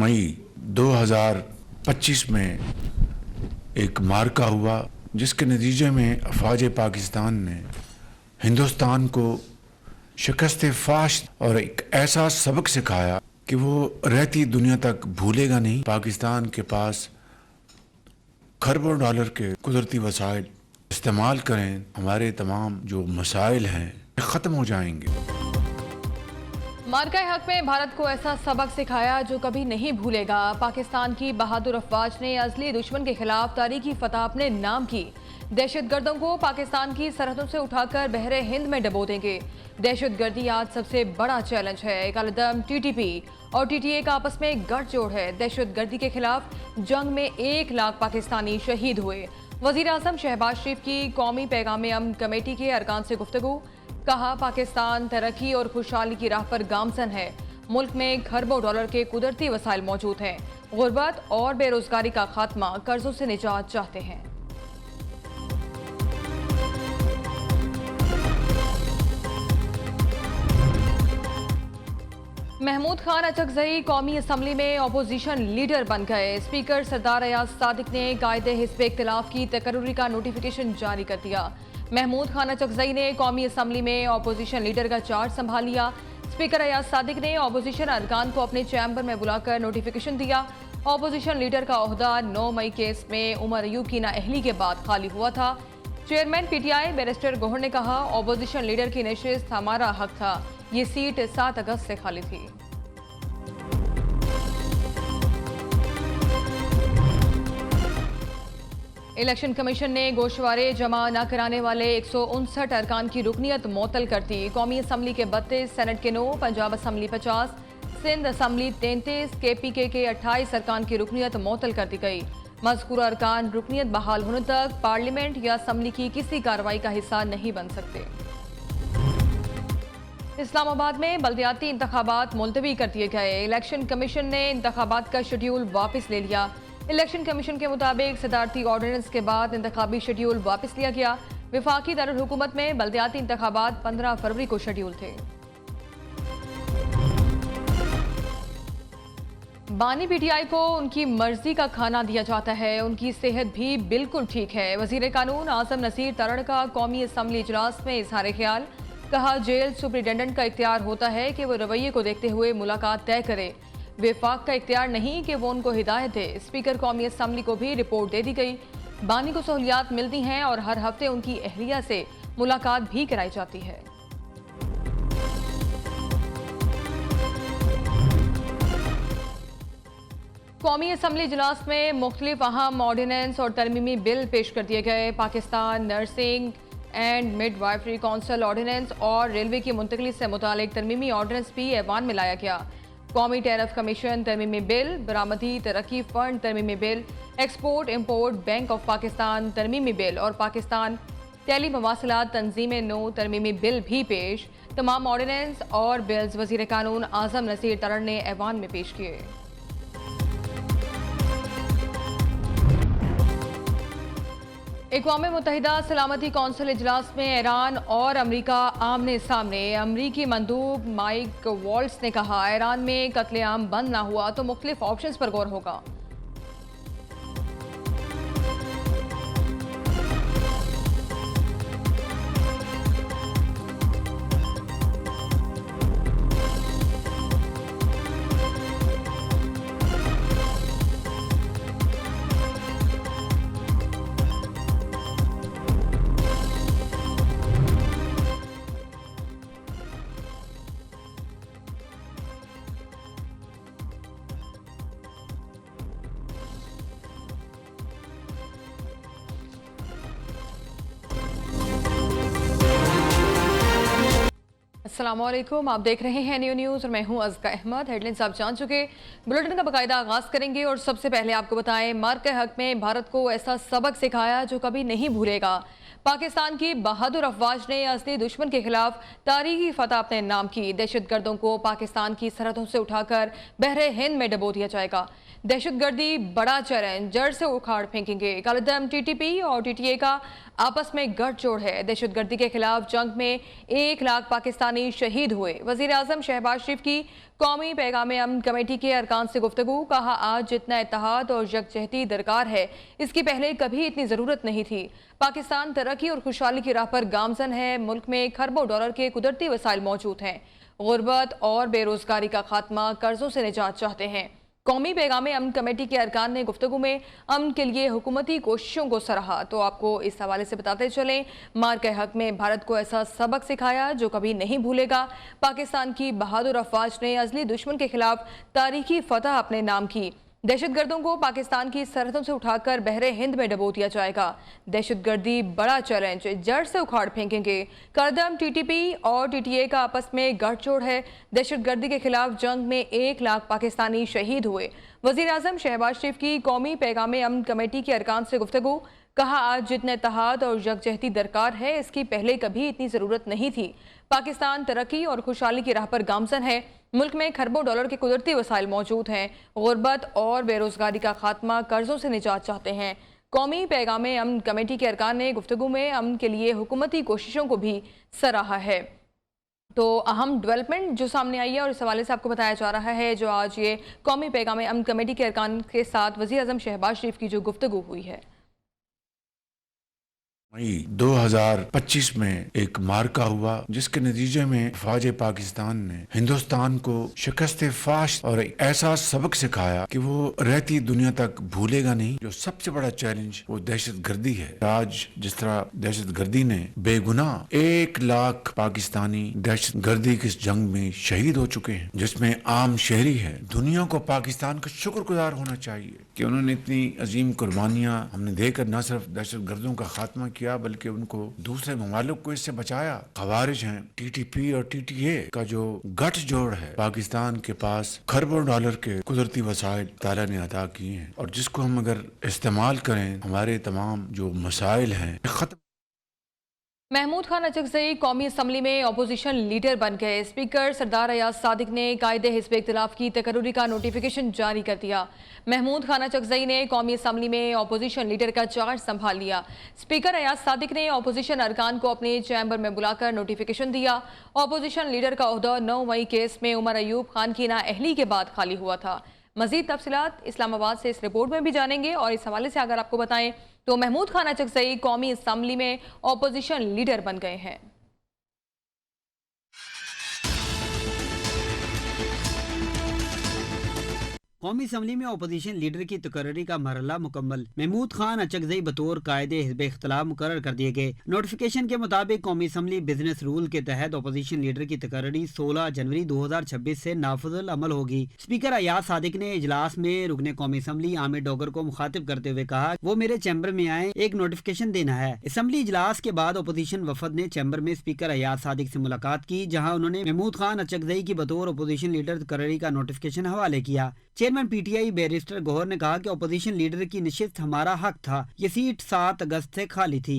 मई 2025 में एक मार्का हुआ, जिसके नतीजे में अफवाज पाकिस्तान ने हिंदुस्तान को शिकस्त फाश और एक ऐसा सबक सिखाया कि वो रहती दुनिया तक भूलेगा नहीं। पाकिस्तान के पास खरबों डॉलर के कुदरती वसाइल इस्तेमाल करें, हमारे तमाम जो मसाइल हैं ख़त्म हो जाएंगे। मार्का हक में भारत को ऐसा सबक सिखाया जो कभी नहीं भूलेगा। पाकिस्तान की बहादुर अफवाज ने असली दुश्मन के खिलाफ तारीखी फतह अपने नाम की। दहशतगर्दों को पाकिस्तान की सरहदों से उठाकर बहरे हिंद में डबो देंगे। दहशतगर्दी आज सबसे बड़ा चैलेंज है। कलदम टीटीपी और टीटीए का आपस में गठजोड़ है। दहशतगर्दी के खिलाफ जंग में 1 लाख पाकिस्तानी शहीद हुए। वजीर आजम शहबाज शरीफ की कौमी पैगाम अमन कमेटी के अरकान से गुफ्तगू। कहा, पाकिस्तान तरक्की और खुशहाली की राह पर गामजन है। मुल्क में खरबों डॉलर के कुदरती वसाइल मौजूद हैं। गुर्बत और बेरोजगारी का खात्मा, कर्जों से निजात चाहते हैं। महमूद खान अचकजई कौमी असम्बली में अपोजिशन लीडर बन गए। स्पीकर सरदार अयाज सादिक ने कायदे हिस्ब इख्तिलाफ की तकर्री का नोटिफिकेशन जारी कर दिया। महमूद खान अचकजई ने कौमी असम्बली में अपोजिशन लीडर का चार्ज संभाल लिया। स्पीकर अयाज सादिक ने अपोजिशन अरकान को अपने चैम्बर में बुलाकर नोटिफिकेशन दिया। अपोजिशन लीडर का ओहदा 9 मई केस में उमर अयूब की नाअहली के बाद खाली हुआ था। चेयरमैन पीटीआई बैरिस्टर गोहर ने कहा, अपोजिशन लीडर की नशिस्त हमारा हक था। ये सीट 7 अगस्त से खाली थी। इलेक्शन कमीशन ने गोशवारे जमा न कराने वाले 159 अरकान की रुकनीत मुअत्तल कर दी। कौमी असम्बली के 32, सेनेट के 9, Punjab assembly 50, Sindh assembly 33, KPK के 28 अरकान की रुकनीत मुअत्तल कर दी गई। मज़कूरा अरकान रुकनीत बहाल होने तक पार्लियामेंट या असम्बली की किसी कार्रवाई का हिस्सा नहीं बन सकते। इस्लामाबाद में बल्दियाती इंतखाबात मुलतवी कर दिए गए। इलेक्शन कमीशन ने इंतखाबात का शेड्यूल वापस ले लिया। इलेक्शन कमीशन के मुताबिक सदारती ऑर्डिनेंस के बाद इंतखाबी शेड्यूल वापस लिया गया। विफाकी दारुल हुकूमत में बल्दियाती इंतखाबात 15 फरवरी को शेड्यूल थे। बानी पीटीआई को उनकी मर्जी का खाना दिया जाता है, उनकी सेहत भी बिल्कुल ठीक है। वजीर कानून आजम नसीर तरण का कौमी असम्बली इजलास में इजहार ख्याल। कहा, जेल सुपरिटेंडेंट का इख्तियार होता है कि वो रवैये को देखते हुए मुलाकात तय करे। विफाक का इख्तियार नहीं कि वो उनको हिदायत दे। स्पीकर कौमी असम्बली को भी रिपोर्ट दे दी गई। बानी को सहूलियात मिलती हैं और हर हफ्ते उनकी अहलिया से मुलाकात भी कराई जाती है। कौमी असम्बली इजलास में मुख्तलिफ अहम ऑर्डिनेंस और तरमीमी बिल पेश कर दिए गए। Pakistan nursing and midwifery council ordinance और रेलवे की मुंतकली से मुतालिक तरमीमी ऑर्डिनेंस भी ऐवान में लाया गया। कौमी टैरिफ कमीशन तरमीमी बिल, बरामदी तरक्की फंड तरमीमी bill, export import bank of Pakistan तरमीमी बिल और पाकिस्तान टेली मवासिलात तंजीम नो तरमीमी बिल भी पेश। तमाम ऑर्डिनेंस और बिल्स वजीर कानून आजम नसीर तरण ने ऐवान में पेश किए। अक़वाम मुत्तहिदा सलामती कौंसिल इजलास में ईरान और अमरीका आमने सामने। अमरीकी मंदूब माइक वॉल्ट्स ने कहा, ईरान में कत्लेआम बंद ना हुआ तो मुख्तलिफ ऑप्शंस पर गौर होगा। अस्सलामुअलैकुम, आप देख रहे हैं न्यू न्यूज़ और मैं हूं अज़का अहमद। हेडलाइंस आप जान चुके। बुलेटिन का बाकायदा आगाज़ करेंगे और सबसे पहले आपको बताएं, मार्का हक में भारत को ऐसा सबक सिखाया जो कभी नहीं भूलेगा। पाकिस्तान की बहादुर अफवाज ने असली दुश्मन के खिलाफ तारीखी फतह अपने नाम की। दहशतगर्दों को पाकिस्तान की सरहदों से उठाकर बहरे हिंद में डबो दिया जाएगा। दहशतगर्दी बड़ा चैलेंज, जड़ से उखाड़ फेंकेंगे। कलदम टीटीपी और टीटीए का आपस में गठजोड़ है। दहशतगर्दी के खिलाफ जंग में 1 लाख पाकिस्तानी शहीद हुए। वजीर आजम शहबाज शरीफ की कौमी पैगाम अमन कमेटी के अरकान से गुफ्तगू। कहा, आज जितना इत्तेहाद और यकजहती दरकार है, इसकी पहले कभी इतनी ज़रूरत नहीं थी। पाकिस्तान तरक्की और खुशहाली की राह पर गामजन है। मुल्क में खरबों डॉलर के कुदरती वसाइल मौजूद हैं। गुर्बत और बेरोजगारी का खात्मा, कर्जों से निजात चाहते हैं। कौमी पैगाम अमन कमेटी के अरकान ने गुफ्तगू में अमन के लिए हुकूमती कोशिशों को सराहा। तो आपको इस हवाले से बताते चलें, मार्के हक में भारत को ऐसा सबक सिखाया जो कभी नहीं भूलेगा। पाकिस्तान की बहादुर अफवाज ने अजली दुश्मन के खिलाफ तारीखी फतह अपने नाम की। दहशतगर्दों को पाकिस्तान की सरहदों से उठाकर बहरे हिंद में डबो दिया जाएगा। दहशतगर्दी बड़ा चैलेंज, जड़ से उखाड़ फेंकेंगे। करदम टीटीपी और टीटीए का आपस में गठजोड़ है। दहशतगर्दी के खिलाफ जंग में 1 लाख पाकिस्तानी शहीद हुए। वजीर आजम शहबाज शरीफ की कौमी पैगाम अमन कमेटी के अरकान से गुफ्तगू। कहा, आज जितना इत्तेहाद और यकजहती दरकार है, इसकी पहले कभी इतनी ज़रूरत नहीं थी। पाकिस्तान तरक्की और खुशहाली की राह पर गामजन है। मुल्क में खरबों डॉलर के कुदरती वसाइल मौजूद हैं। गुर्बत और बेरोजगारी का खात्मा, कर्जों से निजात चाहते हैं। कौमी पैगाम अमन कमेटी के अरकान ने गुफ्तगू में अमन के लिए हुकूमती कोशिशों को भी सराहा है। तो अहम डेवलपमेंट जो सामने आई है और इस हवाले से आपको बताया जा रहा है, जो आज ये कौमी पैगाम अमन कमेटी के अरकान के साथ वज़ीर आज़म शहबाज शरीफ की जो गुफ्तगू हुई है। मई 2025 में एक मार्का हुआ जिसके नतीजे में फौज पाकिस्तान ने हिंदुस्तान को शिकस्त फाश और एक ऐसा सबक सिखाया कि वो रहती दुनिया तक भूलेगा नहीं। जो सबसे बड़ा चैलेंज वो दहशतगर्दी है। आज जिस तरह दहशतगर्दी ने बेगुनाह 1 लाख पाकिस्तानी दहशतगर्दी की जंग में शहीद हो चुके हैं, जिसमें आम शहरी है। दुनिया को पाकिस्तान का शुक्रगुजार होना चाहिए कि उन्होंने इतनी अजीम कुर्बानियां हमने देकर न सिर्फ दहशतगर्दों का खात्मा किया बल्कि उनको दूसरे ममालिक को इससे बचाया। खवारिज हैं, टीटीपी और टीटीए का जो गठजोड़ है, पाकिस्तान के पास खरबों डॉलर के कुदरती वसाइल ताला ने अता किए हैं और जिसको हम अगर इस्तेमाल करें, हमारे तमाम जो मसाइल हैं खत्म। महमूद खान अचकज़ई कौमी असम्बली में अपोजिशन लीडर बन गए। स्पीकर सरदार अयाज सादिक ने कायदे हिज़्ब इख्तिलाफ की तकर्रुरी का नोटिफिकेशन जारी कर दिया। महमूद खान अचकज़ई ने कौमी असम्बली में अपोजिशन लीडर का चार्ज संभाल लिया। स्पीकर अयाज सादिक ने अपोजिशन अरकान को अपने चैम्बर में बुलाकर नोटिफिकेशन दिया। अपोजिशन लीडर का ओहदा 9 मई केस में उमर अयूब खान की नाअहली के बाद खाली हुआ था। मजीद तफसीलात इस्लामाबाद से इस रिपोर्ट में भी जानेंगे और इस हवाले से अगर आपको बताएं तो महमूद खान अचकज़ई कौमी असम्बली में अपोजिशन लीडर बन गए हैं। कौमी असम्बली में अपोजिशन लीडर की तकर्री का मरहला मुकम्मल। महमूद खान अचकज़ई बतौर कायदे हिज़्ब इख्तिलाफ मुकर्रर कर दिए गए। नोटिफिकेशन के मुताबिक कौमी असम्बली बिजनेस रूल के तहत अपोजिशन लीडर की तकर्री 16 जनवरी 2026 से नाफिजुल अमल होगी। स्पीकर अयाज सादिक ने इजलास में रुकने कौमी असम्बली आमिर डोगर को मुखातिब करते हुए कहा, वो मेरे चैम्बर में आए, एक नोटिफिकेशन देना है। असम्बली इजलास के बाद अपोजिशन वफद ने चैम्बर में स्पीकर अयाज सादिक से मुलाकात की, जहाँ उन्होंने महमूद खान अचकज़ई की बतौर अपोजिशन लीडर तकर्री का नोटिफिकेशन हवाले किया। चेयरमैन पीटीआई बैरिस्टर गौहर ने कहा कि अपोजिशन लीडर की निशिस्त हमारा हक था। ये सीट 7 अगस्त से खाली थी।